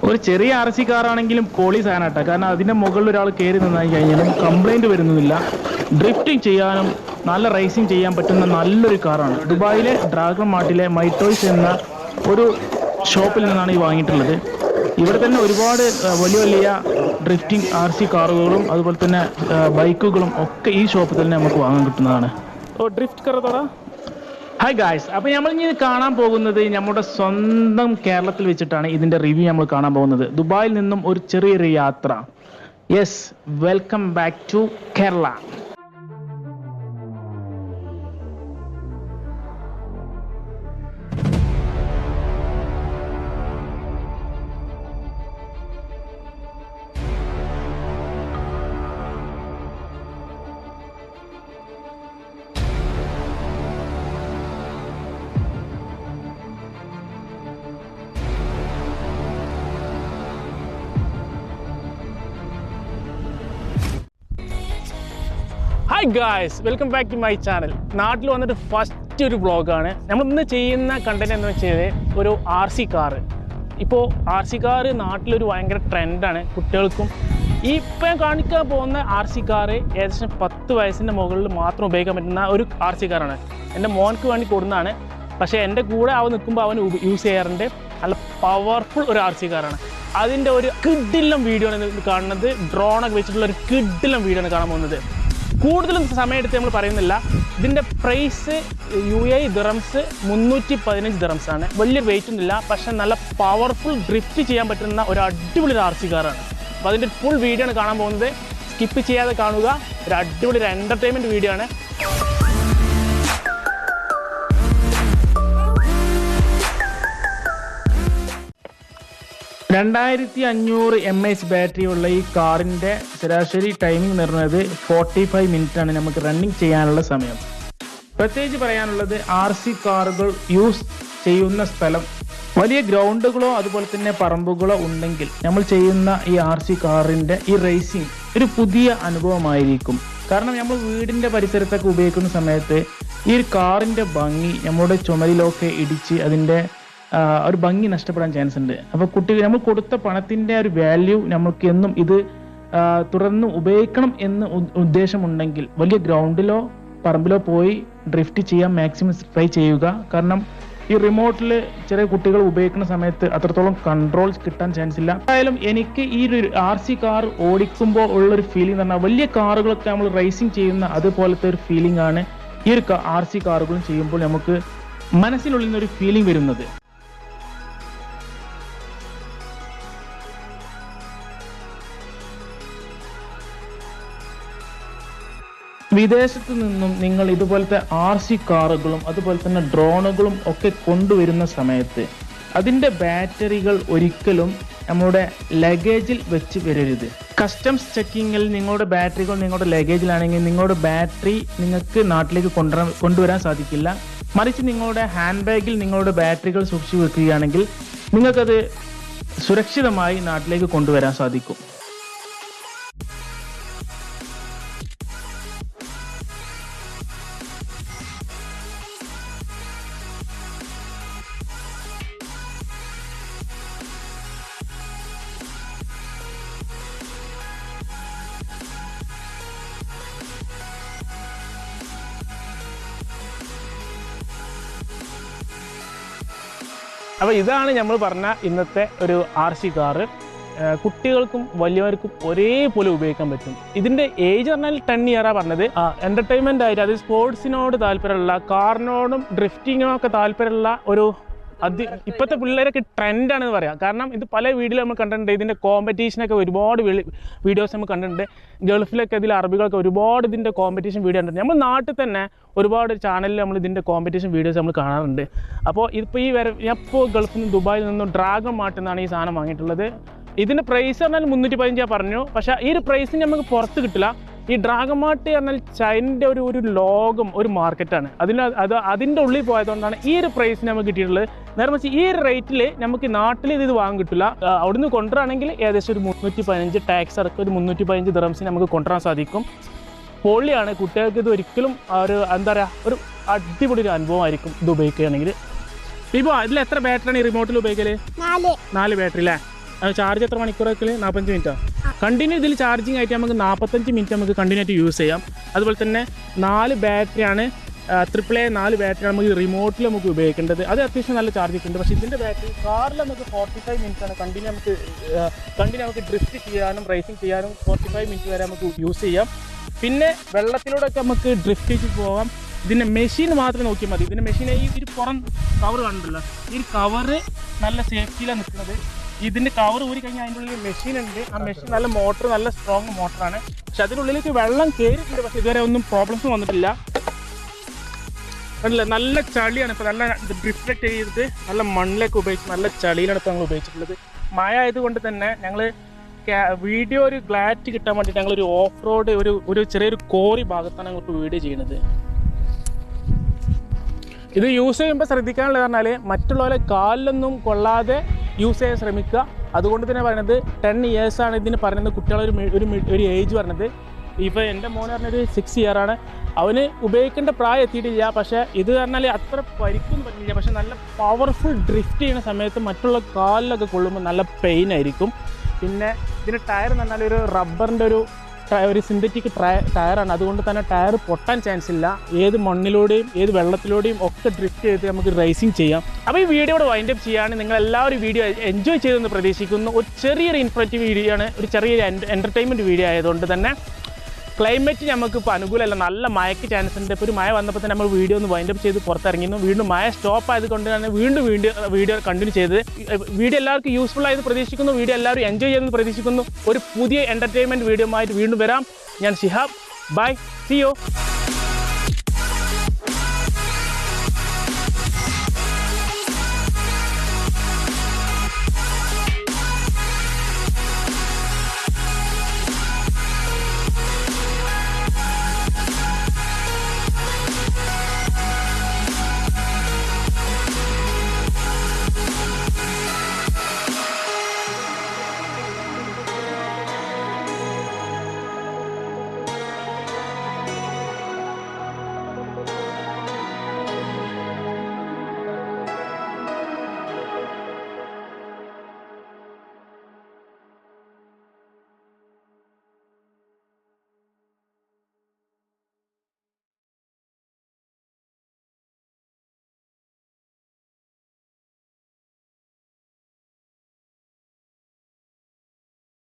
ഒരു ചെറിയ RC കാറാണെങ്കിലും poly സാധനമാട്ടോ. കാരണം അതിൻ്റെ മുകളിൽ ഒരാൾ കയറി നിന്നായി കഴിഞ്ഞാലും കംപ്ലൈൻറ്റ് വരുന്നില്ല. ഡ്രിഫ്റ്റിംഗ് ചെയ്യാനും നല്ല റേസിംഗ് ചെയ്യാൻ പറ്റുന്ന നല്ലൊരു കാറാണ്. ദുബായിലെ ഡ്രാഗൺ മാർട്ടിലെ മൈറ്റോയ്സ് എന്ന ഒരു ഷോപ്പിൽ നിന്നാണ് ഈ വാങ്ങിയിട്ടുള്ളത്. ഇവിടെ തന്നെ ഒരുപാട് വലിയ വലിയ ഡ്രിഫ്റ്റിംഗ് RC കാറുകളും അതുപോലെ തന്നെ ബൈക്കുകളും ഒക്കെ ഈ ഷോപ്പിൽ തന്നെ നമുക്ക് വാങ്ങാൻ കിട്ടുന്നതാണ്. ഡ്രിഫ്റ്റ് കറത്തോടാ. ഹായ് ഗായ്സ്, അപ്പോൾ നമ്മൾ ഇനി കാണാൻ പോകുന്നത് നമ്മുടെ സ്വന്തം കേരളത്തിൽ വെച്ചിട്ടാണ് ഇതിൻ്റെ റിവ്യൂ നമ്മൾ കാണാൻ പോകുന്നത്. ദുബായിൽ നിന്നും ഒരു ചെറിയൊരു യാത്ര. Yes, welcome back to Kerala. Hi guys, welcome back to my channel. നാട്ടിൽ വന്നിട്ട് ഫസ്റ്റ് ഒരു വ്ളോഗാണ്. നമ്മളിന്ന് ചെയ്യുന്ന കണ്ടന്റ് എന്ന് വെച്ചാൽ ഒരു RC കാറ്. ഇപ്പോൾ RC കാറ് നാട്ടിലൊരു ഭയങ്കര ട്രെൻഡാണ്. കുട്ടികൾക്കും ഇപ്പം ഞാൻ കാണിക്കാൻ പോകുന്ന RC കാറ് ഏകദേശം 10 വയസ്സിൻ്റെ മുകളിൽ മാത്രം ഉപയോഗിക്കാൻ പറ്റുന്ന ഒരു RC കാറാണ്. എൻ്റെ മോൻക്ക് വേണ്ടി കൊടുക്കുന്നതാണ്. പക്ഷേ എൻ്റെ കൂടെ അവൻ നിൽക്കുമ്പോൾ അവൻ യൂസ് ചെയ്യാറുണ്ട്. നല്ല പവർഫുൾ ഒരു RC കാറാണ്. അതിൻ്റെ ഒരു കിഡിലും വീഡിയോ ആണ് കാണുന്നത്. ഡ്രോണൊക്കെ വെച്ചിട്ടുള്ള ഒരു കിഡിലും വീഡിയോ ആണ് കാണാൻ പോകുന്നത്. കൂടുതലും സമയമെടുത്ത് നമ്മൾ പറയുന്നില്ല. ഇതിൻ്റെ പ്രൈസ് UAE ദിറംസ് 315 ദിറംസാണ്. വലിയ വെയിറ്റ് ഒന്നുമില്ല, പക്ഷേ നല്ല പവർഫുൾ ഡ്രിഫ്റ്റ് ചെയ്യാൻ പറ്റുന്ന ഒരു അടിപൊളി RC കാറാണ്. അപ്പോൾ അതിൻ്റെ ഫുൾ വീഡിയോ ആണ് കാണാൻ പോകുന്നത്. സ്കിപ്പ് ചെയ്യാതെ കാണുക. ഒരു അടിപൊളി ഒരു എൻ്റർടൈൻമെൻറ്റ് വീഡിയോ ആണ്. $2500 ബാറ്ററി ഉള്ള ഈ കാറിൻ്റെ ശരാശരി ടൈമിംഗ് നിർന്നത് 45 മിനിറ്റാണ് നമുക്ക് റണ്ണിങ് ചെയ്യാനുള്ള സമയം. പ്രത്യേകിച്ച് പറയാനുള്ളത് RC കാറുകൾ യൂസ് ചെയ്യുന്ന സ്ഥലം വലിയ ഗ്രൗണ്ടുകളോ അതുപോലെ തന്നെ പറമ്പുകളോ ഉണ്ടെങ്കിൽ നമ്മൾ ചെയ്യുന്ന ഈ RC കാറിൻ്റെ ഈ റേസിംഗ് ഒരു പുതിയ അനുഭവമായിരിക്കും. കാരണം നമ്മൾ വീടിൻ്റെ പരിസരത്തൊക്കെ ഉപയോഗിക്കുന്ന സമയത്ത് ഈ ഒരു കാറിൻ്റെ ഭംഗി നമ്മുടെ ചുമരിലൊക്കെ ഇടിച്ച് അതിൻ്റെ ഒരു ഭംഗി നഷ്ടപ്പെടാൻ ചാൻസ് ഉണ്ട്. അപ്പോൾ കുട്ടികൾ നമ്മൾ കൊടുത്ത പണത്തിൻ്റെ ഒരു വാല്യൂ നമ്മൾക്ക് എന്നും ഇത് തുടർന്ന് ഉപയോഗിക്കണം എന്ന് ഉദ്ദേശമുണ്ടെങ്കിൽ വലിയ ഗ്രൗണ്ടിലോ പറമ്പിലോ പോയി ഡ്രിഫ്റ്റ് ചെയ്യാൻ മാക്സിമം ട്രൈ ചെയ്യുക. കാരണം ഈ റിമോട്ടിൽ ചെറിയ കുട്ടികൾ ഉപയോഗിക്കുന്ന സമയത്ത് അത്രത്തോളം കൺട്രോൾ കിട്ടാൻ ചാൻസ് ഇല്ല. എന്തായാലും എനിക്ക് ഈ ഒരു RC കാർ ഓടിക്കുമ്പോൾ ഉള്ളൊരു ഫീലിംഗ് എന്ന് പറഞ്ഞാൽ വലിയ കാറുകളൊക്കെ നമ്മൾ റേസിംഗ് ചെയ്യുന്ന അതുപോലത്തെ ഒരു ഫീലിംഗ് ആണ് ഈ ഒരു RC കാറുകളും ചെയ്യുമ്പോൾ നമുക്ക് മനസ്സിനുള്ളിൽ നിന്നൊരു ഫീലിംഗ് വരുന്നത്. വിദേശത്ത് നിന്നും നിങ്ങൾ ഇതുപോലത്തെ RC കാറുകളും അതുപോലെ തന്നെ ഡ്രോണുകളും ഒക്കെ കൊണ്ടുവരുന്ന സമയത്ത് അതിൻ്റെ ബാറ്ററികൾ ഒരിക്കലും നമ്മുടെ ലഗേജിൽ വെച്ച് വരരുത്. കസ്റ്റംസ് ചെക്കിങ്ങിൽ നിങ്ങളുടെ ബാറ്ററികൾ നിങ്ങളുടെ ലഗേജിലാണെങ്കിൽ നിങ്ങളുടെ ബാറ്ററി നിങ്ങൾക്ക് നാട്ടിലേക്ക് കൊണ്ടുവരാൻ സാധിക്കില്ല. മറിച്ച് നിങ്ങളുടെ ഹാൻഡ് ബാഗിൽ നിങ്ങളുടെ ബാറ്ററികൾ സൂക്ഷിച്ചു വെക്കുകയാണെങ്കിൽ നിങ്ങൾക്കത് സുരക്ഷിതമായി നാട്ടിലേക്ക് കൊണ്ടുവരാൻ സാധിക്കും. അപ്പോൾ ഇതാണ് നമ്മൾ പറഞ്ഞ ഇന്നത്തെ ഒരു RC കാറ്. കുട്ടികൾക്കും വലിയവർക്കും ഒരേപോലെ ഉപയോഗിക്കാൻ പറ്റും. ഇതിൻ്റെ ഏജ് പറഞ്ഞാൽ 10 ഇയറാണ് പറഞ്ഞത്. എൻ്റർടൈൻമെൻ്റ് ആയിട്ട് അത് സ്പോർട്സിനോട് താല്പര്യമുള്ള കാറിനോടും ഡ്രിഫ്റ്റിങ്ങിനൊക്കെ താല്പര്യമുള്ള ഒരു ഇപ്പോഴത്തെ പിള്ളേരൊക്കെ ട്രെൻഡാണെന്ന് പറയാം. കാരണം ഇത് പല വീഡിയോയിൽ നമ്മൾ കണ്ടിട്ടുണ്ട്. ഇതിൻ്റെ കോമ്പറ്റീഷനൊക്കെ ഒരുപാട് വീഡിയോസ് നമ്മൾ കണ്ടിട്ടുണ്ട്. ഗൾഫിലൊക്കെ ഇതിൽ അറബികളൊക്കെ ഒരുപാട് ഇതിൻ്റെ കോമ്പറ്റീഷൻ വീഡിയോ കണ്ടിട്ടുണ്ട്. നമ്മൾ നാട്ടിൽ തന്നെ ഒരുപാട് ചാനലിൽ നമ്മൾ ഇതിൻ്റെ കോമ്പറ്റീഷൻ വീഡിയോസ് നമ്മൾ കാണാറുണ്ട്. അപ്പോൾ ഇതിപ്പോൾ ഞാൻ ഇപ്പോൾ ഗൾഫിൽ നിന്ന് ദുബായിൽ നിന്നും ഡ്രാഗൺ മാർട്ടിൽ നിന്നാണ് ഈ സാധനം വാങ്ങിയിട്ടുള്ളത്. ഇതിൻ്റെ പ്രൈസ് പറഞ്ഞാൽ 315 പറഞ്ഞു. പക്ഷേ ഈ ഒരു പ്രൈസിന് നമുക്ക് പുറത്ത് കിട്ടില്ല. ഈ ഡ്രാഗൺ മാർട്ട് പറഞ്ഞാൽ ചൈനയുടെ ഒരു ലോകം ഒരു മാർക്കറ്റാണ്. അതിൻ്റെ ഉള്ളിൽ പോയതുകൊണ്ടാണ് ഈ ഒരു പ്രൈസിന് നമുക്ക് കിട്ടിയിട്ടുള്ളത്. നേരെ മറിച്ച് ഈ ഒരു റേറ്റിൽ നമുക്ക് നാട്ടിൽ ഇത് വാങ്ങാൻ കിട്ടില്ല. അവിടുന്ന് കൊണ്ടുവരാണെങ്കിൽ ഏകദേശം ഒരു 315 ടാക്സ് അടക്കം ഒരു 315 ദിറംസിന് നമുക്ക് കൊണ്ടുവരാൻ സാധിക്കും. പൊള്ളിയാണ്. കുട്ടികൾക്ക് ഇത് ഒരിക്കലും ഒരു എന്താ പറയുക ഒരു അടിപൊളി ഒരു അനുഭവമായിരിക്കും ഇത് ഉപയോഗിക്കുകയാണെങ്കിൽ. ഇപ്പോൾ ഇതിൽ എത്ര ബാറ്ററിയാണ് ഈ റിമോട്ടിൽ ഉപയോഗിക്കല്? 4 ബാറ്ററി അല്ലേ? ചാർജ് എത്ര മണിക്കൂറൊക്കെ 45 മിനിറ്റാണ് കണ്ടിന്യൂ ഇതിൽ ചാർജിങ് ആയിട്ട് നമുക്ക് 45 മിനിറ്റ് നമുക്ക് കണ്ടിന്യൂ ആയിട്ട് യൂസ് ചെയ്യാം. അതുപോലെ തന്നെ 4 ബാറ്ററിയാണ്, AAA 4 ബാറ്ററിയാണ് നമുക്ക് റിമോട്ടിൽ നമുക്ക് ഉപയോഗിക്കേണ്ടത്. അത് അത്യാവശ്യം നല്ല ചാർജ് ഉണ്ട്. പക്ഷേ ഇതിൻ്റെ ബാറ്ററി കാറിൽ നമുക്ക് 45 മിനിറ്റാണ് കണ്ടിന്യൂ നമുക്ക് ഡ്രിഫ്റ്റ് ചെയ്യാനും റേസിങ് ചെയ്യാനും 45 മിനിറ്റ് വരെ നമുക്ക് യൂസ് ചെയ്യാം. പിന്നെ വെള്ളത്തിലൂടെയൊക്കെ നമുക്ക് ഡ്രിഫ്റ്റ് ചെയ്ത് പോകാം. ഇതിൻ്റെ മെഷീൻ മാത്രം നോക്കിയാൽ മതി. ഇതിൻ്റെ മെഷീൻ ഈ ഒരു പുറം കവർ കണ്ടല്ലോ, ഈ കവറ് നല്ല സേഫ്റ്റിയിലാണ് നിൽക്കുന്നത്. ഇതിൻ്റെ കവർ ഊരി കഴിഞ്ഞാൽ അതിൻ്റെ ഉള്ളിൽ മെഷീൻ ഉണ്ട്. ആ മെഷീൻ നല്ല മോട്ടർ, നല്ല സ്ട്രോങ് മോട്ടറാണ്. പക്ഷെ അതിനുള്ളിലേക്ക് വെള്ളം കയറിയിട്ടുണ്ട്, പക്ഷേ ഇതുവരെ ഒന്നും പ്രോബ്ലംസ് വന്നിട്ടില്ല. കണ്ടില്ല, നല്ല ചളിയാണ് ഇപ്പോൾ. നല്ല റിഫ്ലക്റ്റ് ചെയ്തിട്ട് നല്ല മണ്ണിലേക്ക് ഉപയോഗിച്ച് നല്ല ചളിയിലാണ് ഇപ്പോൾ ഞങ്ങൾ ഉപയോഗിച്ചിട്ടുള്ളത്. മഴ ആയതുകൊണ്ട് തന്നെ ഞങ്ങൾ വീഡിയോ ഒരു ക്ലാരിറ്റി കിട്ടാൻ വേണ്ടിയിട്ട് ഞങ്ങളൊരു ഓഫ് റോഡ് ഒരു ചെറിയൊരു കോറി ഭാഗത്താണ് ഞങ്ങളിപ്പോൾ വീഡിയോ ചെയ്യുന്നത്. ഇത് യൂസ് ചെയ്യുമ്പോൾ ശ്രദ്ധിക്കാനുള്ളത് പറഞ്ഞാൽ മറ്റുള്ളവരെ കാലിലൊന്നും കൊള്ളാതെ യൂസ് ചെയ്യാൻ ശ്രമിക്കുക. അതുകൊണ്ട് തന്നെ പറയുന്നത് 10 ഇയേഴ്സാണ് ഇതിന് പറയുന്നത്. കുട്ടികളൊരു ഒരു ഏജ് പറഞ്ഞത്. ഇപ്പോൾ എൻ്റെ മോൻ പറഞ്ഞൊരു 6 ഇയറാണ്. അവന് ഉപയോഗിക്കേണ്ട പ്രായം എത്തിയിട്ടില്ല. പക്ഷേ ഇത് പറഞ്ഞാൽ അത്ര പരിക്കൊന്നും പറ്റില്ല. പക്ഷേ നല്ല പവർഫുൾ ഡ്രിഫ്റ്റ് ചെയ്യുന്ന സമയത്ത് മറ്റുള്ള കാലിലൊക്കെ കൊള്ളുമ്പോൾ നല്ല പെയിൻ ആയിരിക്കും. പിന്നെ ഇതിൻ്റെ ടയർ എന്ന് പറഞ്ഞാൽ ഒരു റബ്ബറിൻ്റെ ഒരു സിന്തറ്റിക് ടയറാണ്. അതുകൊണ്ട് തന്നെ ടയർ പൊട്ടാൻ ചാൻസ് ഇല്ല. ഏത് മണ്ണിലൂടെയും ഏത് വെള്ളത്തിലൂടെയും ഒക്കെ ഡ്രിഫ്റ്റ് ചെയ്ത് നമുക്ക് റേസിങ് ചെയ്യാം. അപ്പോൾ ഈ വീഡിയോയുടെ വൈൻഡ് അപ്പ് ചെയ്യുകയാണ്. നിങ്ങളെല്ലാവരും വീഡിയോ എൻജോയ് ചെയ്തെന്ന് പ്രതീക്ഷിക്കുന്നു. ഒരു ചെറിയൊരു ഇൻഫോർമേറ്റീവ് വീഡിയോ ആണ്, ഒരു ചെറിയൊരു എൻ്റർടൈൻമെൻറ്റ് വീഡിയോ ആയതുകൊണ്ട് തന്നെ ക്ലൈമറ്റ് നമുക്കിപ്പോൾ അനുകൂലമല്ല, നല്ല മഴയ്ക്ക് ചാൻസ് ഉണ്ട്. ഇപ്പോൾ ഒരു മഴ വന്നപ്പോൾ തന്നെ നമ്മൾ വീഡിയോ ഒന്ന് വൈൻഡ് അപ്പ് ചെയ്ത് പുറത്തിറങ്ങിയിരുന്നു. വീണ്ടും മഴ സ്റ്റോപ്പ് ആയതുകൊണ്ട് തന്നെ വീണ്ടും വീഡിയോ കണ്ടിന്യൂ ചെയ്ത്. വീഡിയോ എല്ലാവർക്കും യൂസ്ഫുൾ ആയെന്ന് പ്രതീക്ഷിക്കുന്നു. വീഡിയോ എല്ലാവരും എൻജോയ് ചെയ്യുമെന്ന് പ്രതീക്ഷിക്കുന്നു. ഒരു പുതിയ എൻ്റർടൈൻമെൻറ്റ് വീഡിയോ ആയിട്ട് വീണ്ടും വരാം. ഞാൻ ഷിഹാബ്. By, C U.